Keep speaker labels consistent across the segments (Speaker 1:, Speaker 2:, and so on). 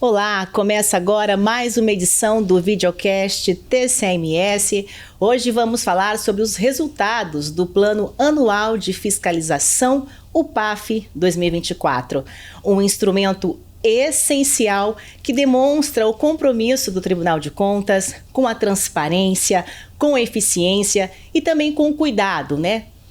Speaker 1: Olá, começa agora mais uma edição do videocast TCMS. Hoje vamos falar sobre os resultados do Plano Anual de Fiscalização, o PAF 2024, um instrumento essencial que demonstra o compromisso do Tribunal de Contas com a transparência, com a eficiência e também com o cuidado,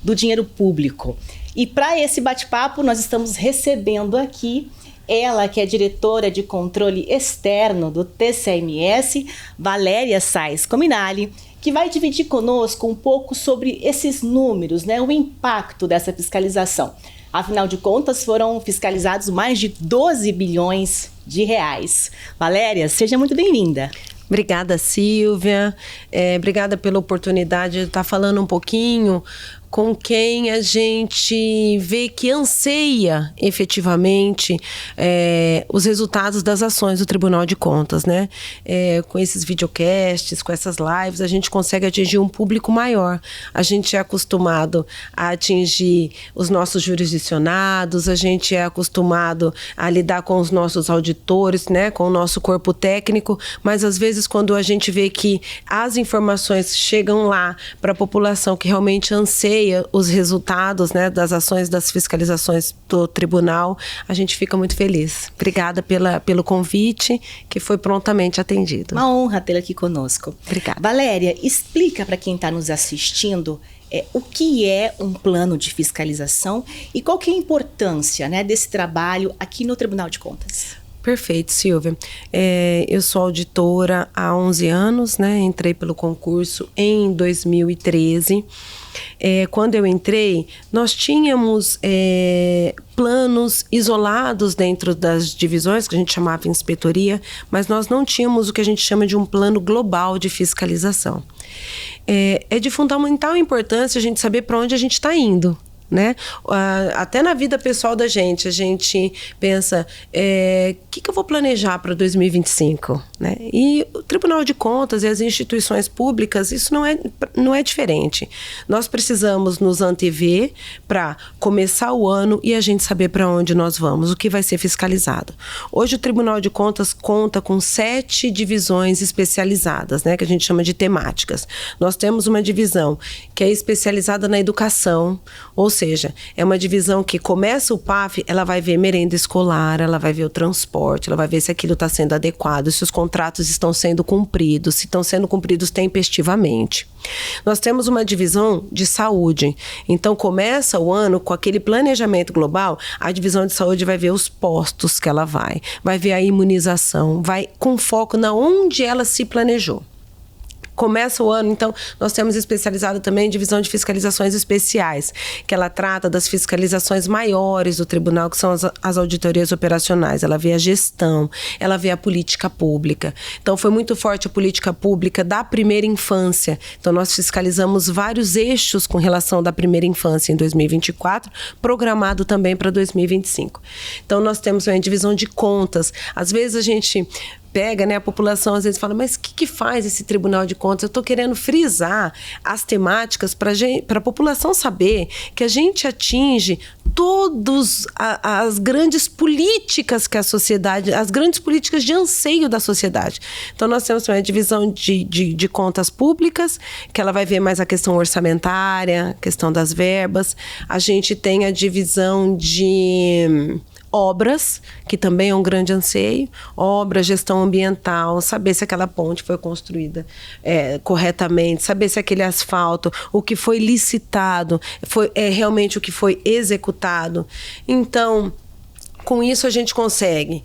Speaker 1: do dinheiro público. E para esse bate-papo nós estamos recebendo aqui ela, que é diretora de controle externo do TCMS, Valéria Sais Cominali, que vai dividir conosco um pouco sobre esses números, o impacto dessa fiscalização. Afinal de contas, foram fiscalizados mais de 12 bilhões de reais. Valéria, seja muito bem-vinda.
Speaker 2: Obrigada, Silvia. Obrigada pela oportunidade de estar falando um pouquinho com quem a gente vê que anseia efetivamente os resultados das ações do Tribunal de Contas, com esses videocasts, com essas lives, a gente consegue atingir um público maior. A gente é acostumado a atingir os nossos jurisdicionados, a gente é acostumado a lidar com os nossos auditores, com o nosso corpo técnico, mas às vezes quando a gente vê que as informações chegam lá para a população que realmente anseia os resultados das ações das fiscalizações do tribunal, a gente fica muito feliz. Obrigada pelo convite, que foi prontamente atendido.
Speaker 1: Uma honra tê-la aqui conosco.
Speaker 2: Obrigada.
Speaker 1: Valéria, explica para quem está nos assistindo o que é um plano de fiscalização e qual que é a importância desse trabalho aqui no Tribunal de Contas.
Speaker 2: Perfeito, Silvia. Eu sou auditora há 11 anos, entrei pelo concurso em 2013. Quando eu entrei, nós tínhamos planos isolados dentro das divisões, que a gente chamava de inspetoria, mas nós não tínhamos o que a gente chama de um plano global de fiscalização. É de fundamental importância a gente saber para onde a gente está indo. Até na vida pessoal da gente, a gente pensa, o que eu vou planejar para 2025? E o Tribunal de Contas e as instituições públicas, isso não é diferente. Nós precisamos nos antever para começar o ano e a gente saber para onde nós vamos, o que vai ser fiscalizado. Hoje o Tribunal de Contas conta com 7 divisões especializadas, que a gente chama de temáticas. Nós temos uma divisão que é especializada na educação, ou seja, é uma divisão que começa o PAF, ela vai ver merenda escolar, ela vai ver o transporte, ela vai ver se aquilo está sendo adequado, se os contratos estão sendo cumpridos, se estão sendo cumpridos tempestivamente. Nós temos uma divisão de saúde, então começa o ano com aquele planejamento global, a divisão de saúde vai ver os postos que ela vai ver a imunização, vai com foco na onde ela se planejou. Começa o ano, então, nós temos especializado também divisão de fiscalizações especiais, que ela trata das fiscalizações maiores do tribunal, que são as auditorias operacionais. Ela vê a gestão, ela vê a política pública. Então, foi muito forte a política pública da primeira infância. Então, nós fiscalizamos vários eixos com relação da primeira infância em 2024, programado também para 2025. Então, nós temos uma divisão de contas. Às vezes, a gente pega, a população às vezes fala, mas o que faz esse Tribunal de Contas? Eu estou querendo frisar as temáticas para a população saber que a gente atinge todas as grandes políticas que a sociedade, as grandes políticas de anseio da sociedade. Então, nós temos uma divisão de contas públicas, que ela vai ver mais a questão orçamentária, a questão das verbas. A gente tem a divisão de obras, que também é um grande anseio, obras, gestão ambiental, saber se aquela ponte foi construída corretamente, saber se aquele asfalto, o que foi licitado, foi realmente o que foi executado. Então, com isso a gente consegue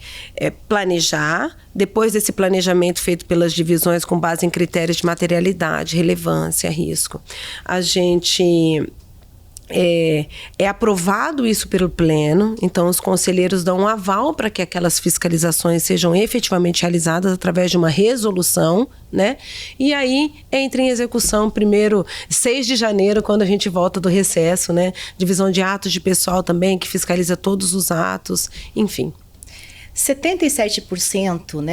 Speaker 2: planejar, depois desse planejamento feito pelas divisões com base em critérios de materialidade, relevância, risco, a gente é aprovado isso pelo Pleno, então os conselheiros dão um aval para que aquelas fiscalizações sejam efetivamente realizadas através de uma resolução, E aí entra em execução primeiro, 6 de janeiro, quando a gente volta do recesso, Divisão de atos de pessoal também, que fiscaliza todos os atos, enfim.
Speaker 1: 77%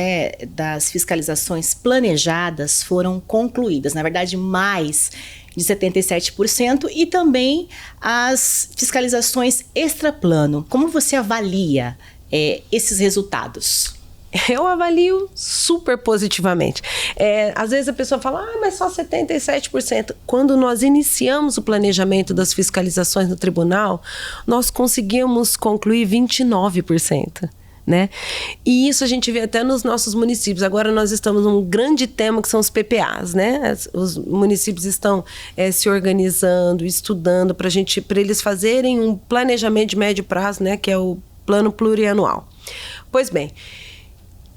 Speaker 1: das fiscalizações planejadas foram concluídas, na verdade mais de 77%, e também as fiscalizações extraplano. Como você avalia esses resultados?
Speaker 2: Eu avalio super positivamente. Às vezes a pessoa fala, mas só 77%. Quando nós iniciamos o planejamento das fiscalizações no tribunal, nós conseguimos concluir 29%. Né? E isso a gente vê até nos nossos municípios. Agora nós estamos num grande tema que são os PPAs, né? Os municípios estão se organizando, estudando para eles fazerem um planejamento de médio prazo, né? Que é o plano plurianual. Pois bem,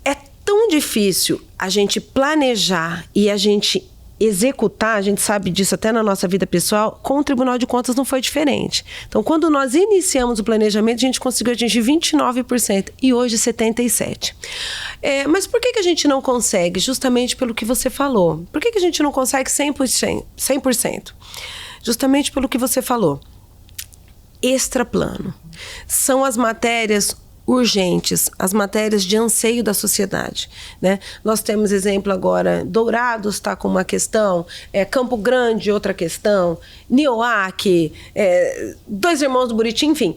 Speaker 2: é tão difícil a gente planejar e a gente executar, a gente sabe disso até na nossa vida pessoal, com o Tribunal de Contas não foi diferente. Então, quando nós iniciamos o planejamento, a gente conseguiu atingir 29% e hoje 77%. Mas por que a gente não consegue? Justamente pelo que você falou. Por que a gente não consegue 100%? Justamente pelo que você falou. Extraplano. São as matérias urgentes, as matérias de anseio da sociedade, né? Nós temos exemplo agora, Dourados está com uma questão, Campo Grande outra questão, Nioaque, Dois Irmãos do Buriti, enfim.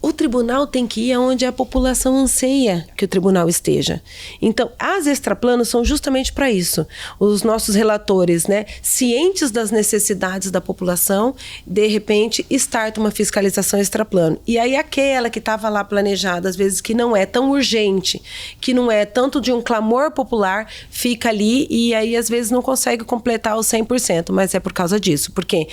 Speaker 2: O tribunal tem que ir aonde a população anseia que o tribunal esteja. Então, as extraplanos são justamente para isso. Os nossos relatores, né, cientes das necessidades da população, de repente, starta uma fiscalização extraplano. E aí aquela que estava lá planejada, às vezes que não é tão urgente, que não é tanto de um clamor popular, fica ali e aí às vezes não consegue completar os 100%, mas é por causa disso. Porque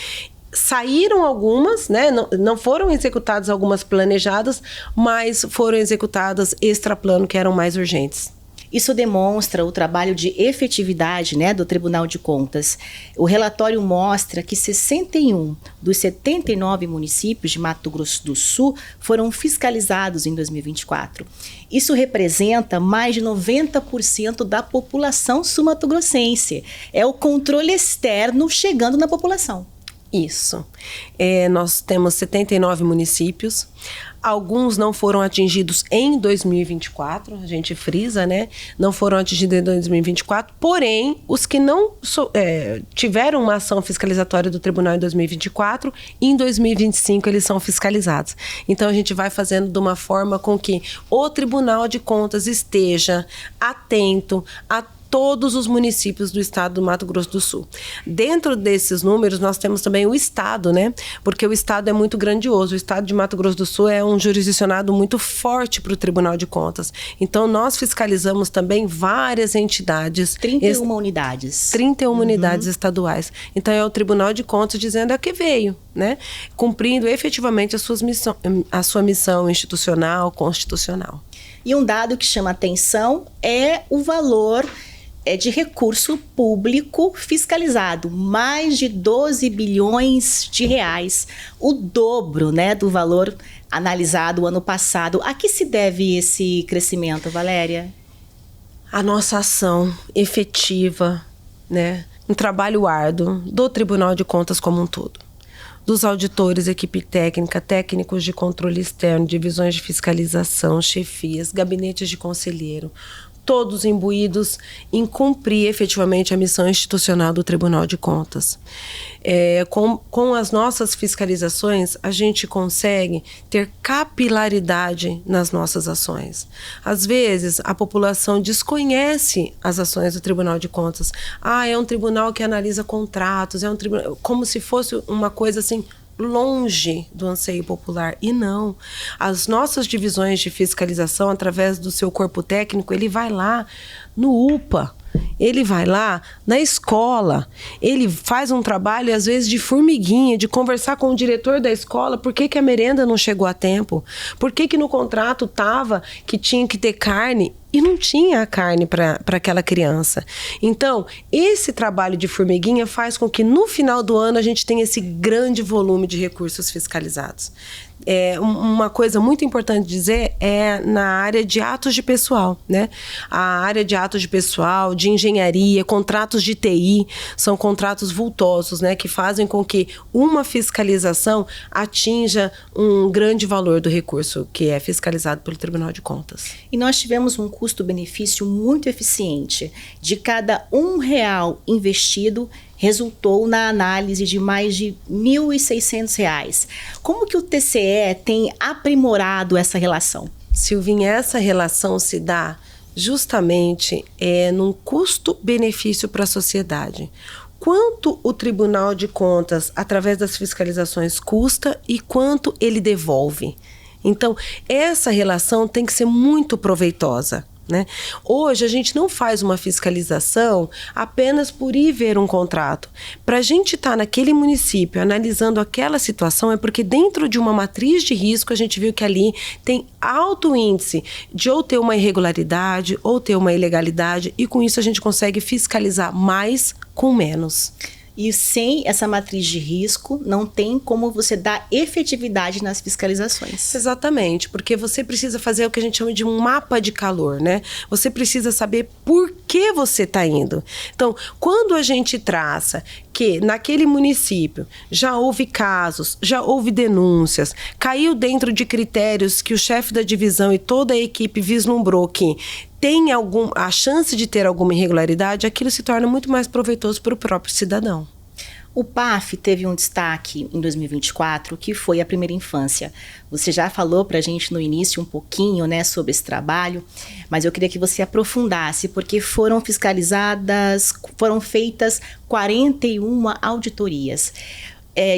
Speaker 2: saíram algumas, né? Não foram executadas algumas planejadas, mas foram executadas extraplano, que eram mais urgentes.
Speaker 1: Isso demonstra o trabalho de efetividade, né, do Tribunal de Contas. O relatório mostra que 61 dos 79 municípios de Mato Grosso do Sul foram fiscalizados em 2024. Isso representa mais de 90% da população sul-mato-grossense. É o controle externo chegando na população.
Speaker 2: Isso. Nós temos 79 municípios. Alguns não foram atingidos em 2024, a gente frisa, né? Não foram atingidos em 2024, porém, os que não tiveram uma ação fiscalizatória do tribunal em 2024, em 2025 eles são fiscalizados. Então, a gente vai fazendo de uma forma com que o Tribunal de Contas esteja atento a todos os municípios do estado do Mato Grosso do Sul. Dentro desses números, nós temos também o estado, né? Porque o estado é muito grandioso. O estado de Mato Grosso do Sul é um jurisdicionado muito forte para o Tribunal de Contas. Então, nós fiscalizamos também várias entidades.
Speaker 1: 31 unidades.
Speaker 2: 31 unidades estaduais. Então, é o Tribunal de Contas dizendo a que veio, né? Cumprindo efetivamente a sua missão institucional, constitucional.
Speaker 1: E um dado que chama atenção é o valor de recurso público fiscalizado, mais de 12 bilhões de reais, o dobro, né, do valor analisado o ano passado. A que se deve esse crescimento, Valéria?
Speaker 2: A nossa ação efetiva, né, um trabalho árduo do Tribunal de Contas como um todo. Dos auditores, equipe técnica, técnicos de controle externo, divisões de fiscalização, chefias, gabinetes de conselheiro, todos imbuídos em cumprir efetivamente a missão institucional do Tribunal de Contas. Com as nossas fiscalizações, a gente consegue ter capilaridade nas nossas ações. Às vezes, a população desconhece as ações do Tribunal de Contas. É um tribunal que analisa contratos, é um tribunal, como se fosse uma coisa assim, longe do anseio popular. E não. As nossas divisões de fiscalização, através do seu corpo técnico, ele vai lá no UPA, ele vai lá na escola, ele faz um trabalho, às vezes, de formiguinha, de conversar com o diretor da escola, por que a merenda não chegou a tempo? Por que no contrato estava que tinha que ter carne e não tinha a carne para aquela criança? Então, esse trabalho de formiguinha faz com que no final do ano a gente tenha esse grande volume de recursos fiscalizados. Uma coisa muito importante dizer é na área de atos de pessoal, né? A área de atos de pessoal, de engenharia, contratos de TI, são contratos vultosos, né? Que fazem com que uma fiscalização atinja um grande valor do recurso que é fiscalizado pelo Tribunal de Contas.
Speaker 1: E nós tivemos um custo-benefício muito eficiente. De cada R$1 investido, resultou na análise de mais de R$ 1.600. Como que o TCE tem aprimorado essa relação?
Speaker 2: Silvinha, essa relação se dá justamente num custo-benefício para a sociedade. Quanto o Tribunal de Contas, através das fiscalizações, custa e quanto ele devolve. Então, essa relação tem que ser muito proveitosa, né? Hoje, a gente não faz uma fiscalização apenas por ir ver um contrato. Para a gente estar naquele município analisando aquela situação, é porque dentro de uma matriz de risco, a gente viu que ali tem alto índice de ou ter uma irregularidade ou ter uma ilegalidade, e com isso a gente consegue fiscalizar mais com menos.
Speaker 1: E sem essa matriz de risco, não tem como você dar efetividade nas fiscalizações.
Speaker 2: Exatamente, porque você precisa fazer o que a gente chama de um mapa de calor, né? Você precisa saber por que você está indo. Então, quando a gente traça que naquele município já houve casos, já houve denúncias, caiu dentro de critérios que o chefe da divisão e toda a equipe vislumbrou que tem a chance de ter alguma irregularidade, aquilo se torna muito mais proveitoso para o próprio cidadão.
Speaker 1: O PAF teve um destaque em 2024, que foi a primeira infância. Você já falou para a gente no início um pouquinho, né, sobre esse trabalho, mas eu queria que você aprofundasse, porque foram feitas 41 auditorias,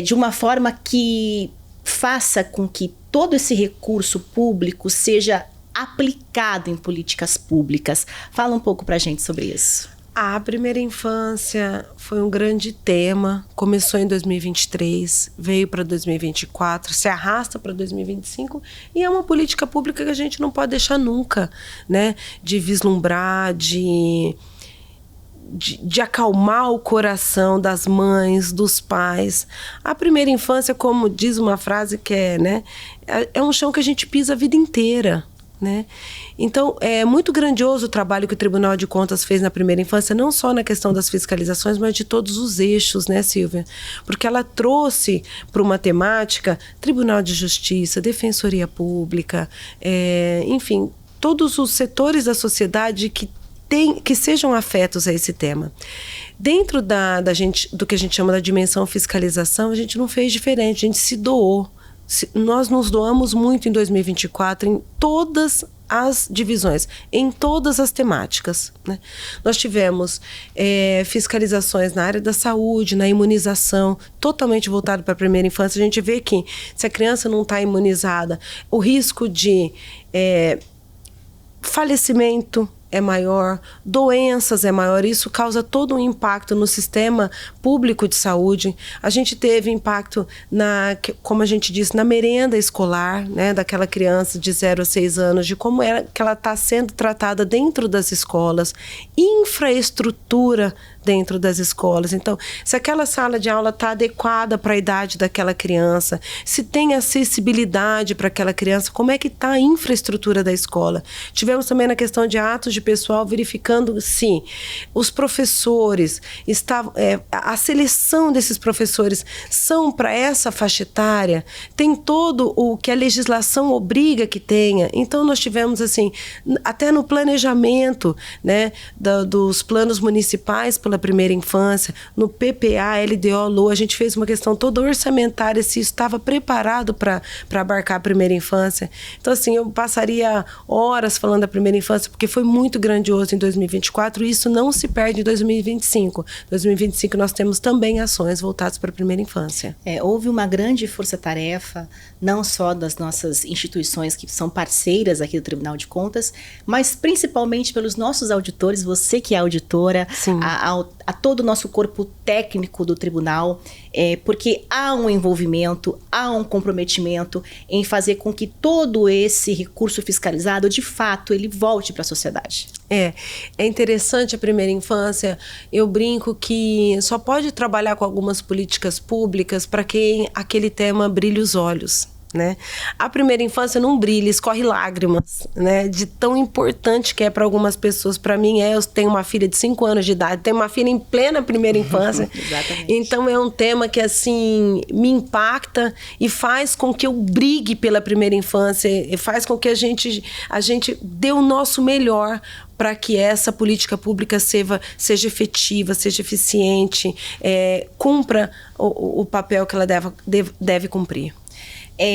Speaker 1: de uma forma que faça com que todo esse recurso público seja aplicado em políticas públicas. Fala um pouco para a gente sobre isso.
Speaker 2: A primeira infância foi um grande tema, começou em 2023, veio para 2024, se arrasta para 2025 e é uma política pública que a gente não pode deixar nunca, né, de vislumbrar, de acalmar o coração das mães, dos pais. A primeira infância, como diz uma frase que é um chão que a gente pisa a vida inteira, né? Então, é muito grandioso o trabalho que o Tribunal de Contas fez na primeira infância, não só na questão das fiscalizações, mas de todos os eixos, né, Silvia? Porque ela trouxe para uma temática Tribunal de Justiça, Defensoria Pública, enfim, todos os setores da sociedade que sejam afetos a esse tema. Dentro do que a gente chama da dimensão fiscalização, a gente não fez diferente, a gente se doou. Nós nos doamos muito em 2024 em todas as divisões, em todas as temáticas, né? Nós tivemos fiscalizações na área da saúde, na imunização, totalmente voltado para a primeira infância. A gente vê que se a criança não está imunizada, o risco de falecimento é maior, doenças é maior, isso causa todo um impacto no sistema público de saúde. A gente teve impacto como a gente disse, na merenda escolar, né, daquela criança de 0 a 6 anos, de como que ela está sendo tratada dentro das escolas, infraestrutura dentro das escolas. Então, se aquela sala de aula está adequada para a idade daquela criança, se tem acessibilidade para aquela criança, como é que está a infraestrutura da escola. Tivemos também na questão de atos de pessoal, verificando se os professores estavam, a seleção desses professores são para essa faixa etária, tem todo o que a legislação obriga que tenha. Então, nós tivemos, assim, até no planejamento, né, dos planos municipais pela primeira infância, no PPA, LDO, LOA, a gente fez uma questão toda orçamentária, se isso estava preparado para abarcar a primeira infância. Então, assim, eu passaria horas falando da primeira infância, porque foi muito grandioso em 2024 e isso não se perde em 2025. Em 2025 nós temos também ações voltadas para a primeira infância.
Speaker 1: Houve uma grande força-tarefa, não só das nossas instituições que são parceiras aqui do Tribunal de Contas, mas principalmente pelos nossos auditores, você que é auditora, a todo o nosso corpo técnico do tribunal, porque há um envolvimento, há um comprometimento em fazer com que todo esse recurso fiscalizado, de fato, ele volte para a sociedade.
Speaker 2: É interessante a primeira infância. Eu brinco que só pode trabalhar com algumas políticas públicas para quem aquele tema brilha os olhos, né? A primeira infância não brilha, escorre lágrimas, né? De tão importante que é para algumas pessoas. Para mim eu tenho uma filha de 5 anos de idade, tenho uma filha em plena primeira infância.
Speaker 1: Exatamente.
Speaker 2: Então é um tema que, assim, me impacta e faz com que eu brigue pela primeira infância, e faz com que a gente dê o nosso melhor para que essa política pública seja efetiva, seja eficiente, cumpra o papel que ela deve cumprir.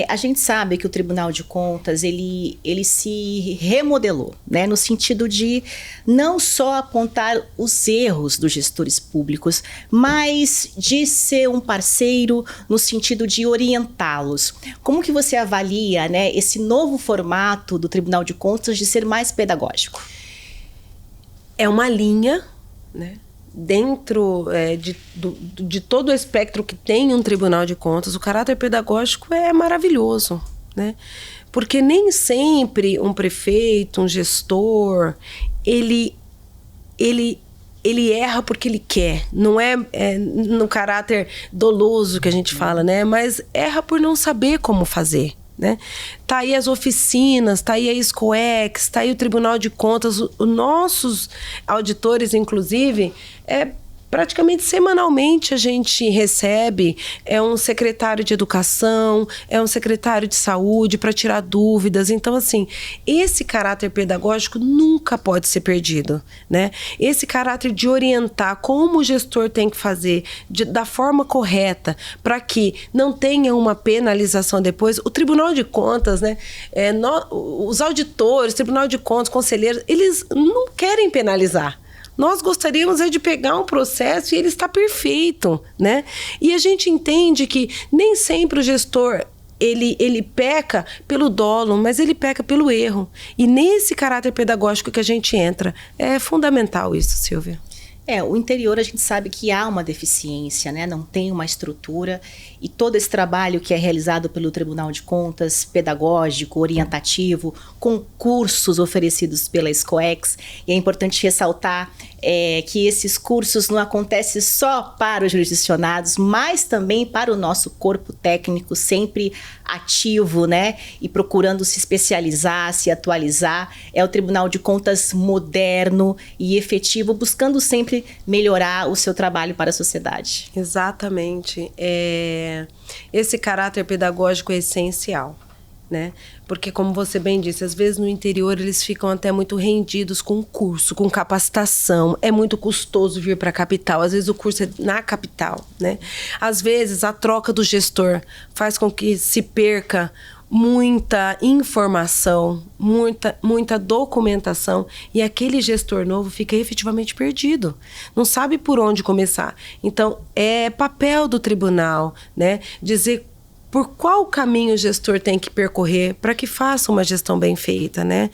Speaker 1: A gente sabe que o Tribunal de Contas, ele se remodelou, né? No sentido de não só apontar os erros dos gestores públicos, mas de ser um parceiro no sentido de orientá-los. Como que você avalia, né, esse novo formato do Tribunal de Contas de ser mais pedagógico?
Speaker 2: É uma linha, né? Dentro de todo o espectro que tem um Tribunal de Contas, o caráter pedagógico é maravilhoso, né? Porque nem sempre um prefeito, um gestor, ele erra porque ele quer. Não é no caráter doloso que a gente fala, né? Mas erra por não saber como fazer. Né? Tá aí as oficinas, tá aí a SCOEX, tá aí o Tribunal de Contas, os nossos auditores, inclusive, praticamente semanalmente a gente recebe um secretário de educação, um secretário de saúde para tirar dúvidas. Então, assim, esse caráter pedagógico nunca pode ser perdido, né? Esse caráter de orientar como o gestor tem que fazer da forma correta para que não tenha uma penalização depois. O Tribunal de Contas, né? Os auditores, Tribunal de Contas, conselheiros, eles não querem penalizar. Nós gostaríamos de pegar um processo e ele está perfeito, né? E a gente entende que nem sempre o gestor ele peca pelo dolo, mas ele peca pelo erro. E nesse caráter pedagógico que a gente entra, é fundamental isso, Silvia.
Speaker 1: O interior a gente sabe que há uma deficiência, né? Não tem uma estrutura, e todo esse trabalho que é realizado pelo Tribunal de Contas, pedagógico, orientativo, com cursos oferecidos pela SCOEX, e é importante ressaltar que esses cursos não acontecem só para os jurisdicionados, mas também para o nosso corpo técnico, sempre ativo, né? E procurando se especializar, se atualizar. É o Tribunal de Contas moderno e efetivo, buscando sempre melhorar o seu trabalho para a sociedade.
Speaker 2: Exatamente. Esse caráter pedagógico é essencial, né? Porque, como você bem disse, às vezes no interior eles ficam até muito rendidos com curso, com capacitação. É muito custoso vir para a capital. Às vezes o curso é na capital, né? Às vezes a troca do gestor faz com que se perca muita informação, muita documentação, e aquele gestor novo fica efetivamente perdido, não sabe por onde começar. Então, é papel do tribunal, né, dizer por qual caminho o gestor tem que percorrer para que faça uma gestão bem feita, né?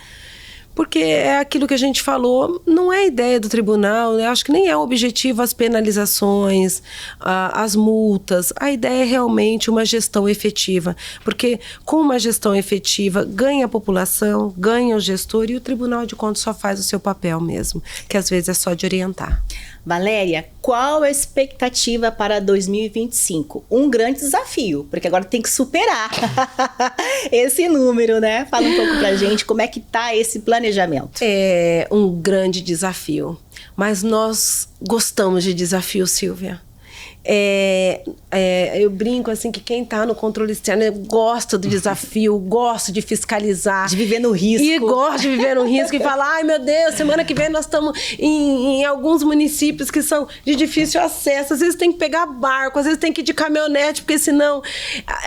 Speaker 2: Porque é aquilo que a gente falou, não é ideia do tribunal, eu acho que nem é o objetivo as penalizações, as multas. A ideia é realmente uma gestão efetiva, porque com uma gestão efetiva ganha a população, ganha o gestor, e o Tribunal de Contas só faz o seu papel mesmo, que às vezes é só de orientar.
Speaker 1: Valéria, qual a expectativa para 2025? Um grande desafio, porque agora tem que superar esse número, né? Fala um pouco pra gente como é que tá esse planejamento.
Speaker 2: É um grande desafio, mas nós gostamos de desafio, Silvia. Eu brinco assim que quem está no controle externo gosta do desafio, gosta de fiscalizar,
Speaker 1: de viver no risco,
Speaker 2: e gosta de viver no risco e fala, ai meu Deus, semana que vem nós estamos em alguns municípios que são de difícil acesso, às vezes tem que pegar barco, às vezes tem que ir de caminhonete, porque senão...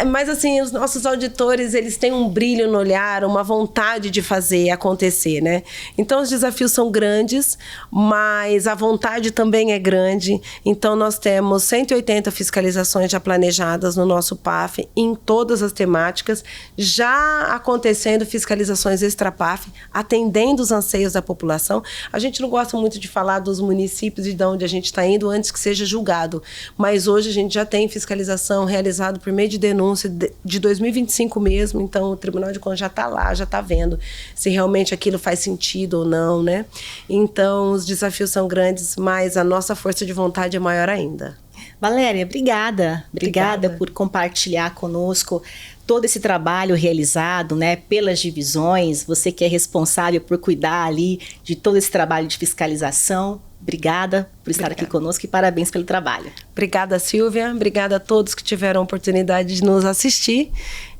Speaker 2: Mas assim, os nossos auditores, eles têm um brilho no olhar, uma vontade de fazer acontecer, né? Então os desafios são grandes, mas a vontade também é grande. Então nós temos 180 fiscalizações já planejadas no nosso PAF, em todas as temáticas, já acontecendo fiscalizações extra-PAF, atendendo os anseios da população. A gente não gosta muito de falar dos municípios e de onde a gente está indo antes que seja julgado, mas hoje a gente já tem fiscalização realizada por meio de denúncia de 2025 mesmo, então o Tribunal de Contas já está lá, já está vendo se realmente aquilo faz sentido ou não, né? Então os desafios são grandes, mas a nossa força de vontade é maior ainda.
Speaker 1: Valéria, obrigada por compartilhar conosco todo esse trabalho realizado, né, pelas divisões, você que é responsável por cuidar ali de todo esse trabalho de fiscalização. Obrigada por estar aqui conosco e parabéns pelo trabalho.
Speaker 2: Obrigada, Silvia. Obrigada a todos que tiveram a oportunidade de nos assistir,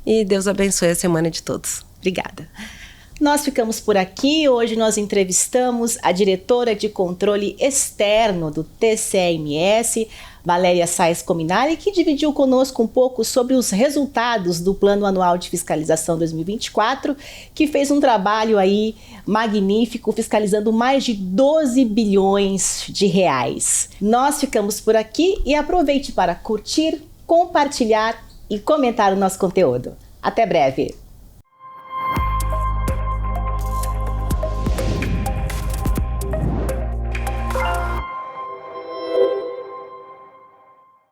Speaker 2: e Deus abençoe a semana de todos.
Speaker 1: Obrigada. Nós ficamos por aqui. Hoje nós entrevistamos a diretora de controle externo do TCMS, Valéria Sais Cominari, que dividiu conosco um pouco sobre os resultados do Plano Anual de Fiscalização 2024, que fez um trabalho aí magnífico, fiscalizando mais de 12 bilhões de reais. Nós ficamos por aqui e aproveite para curtir, compartilhar e comentar o nosso conteúdo. Até breve!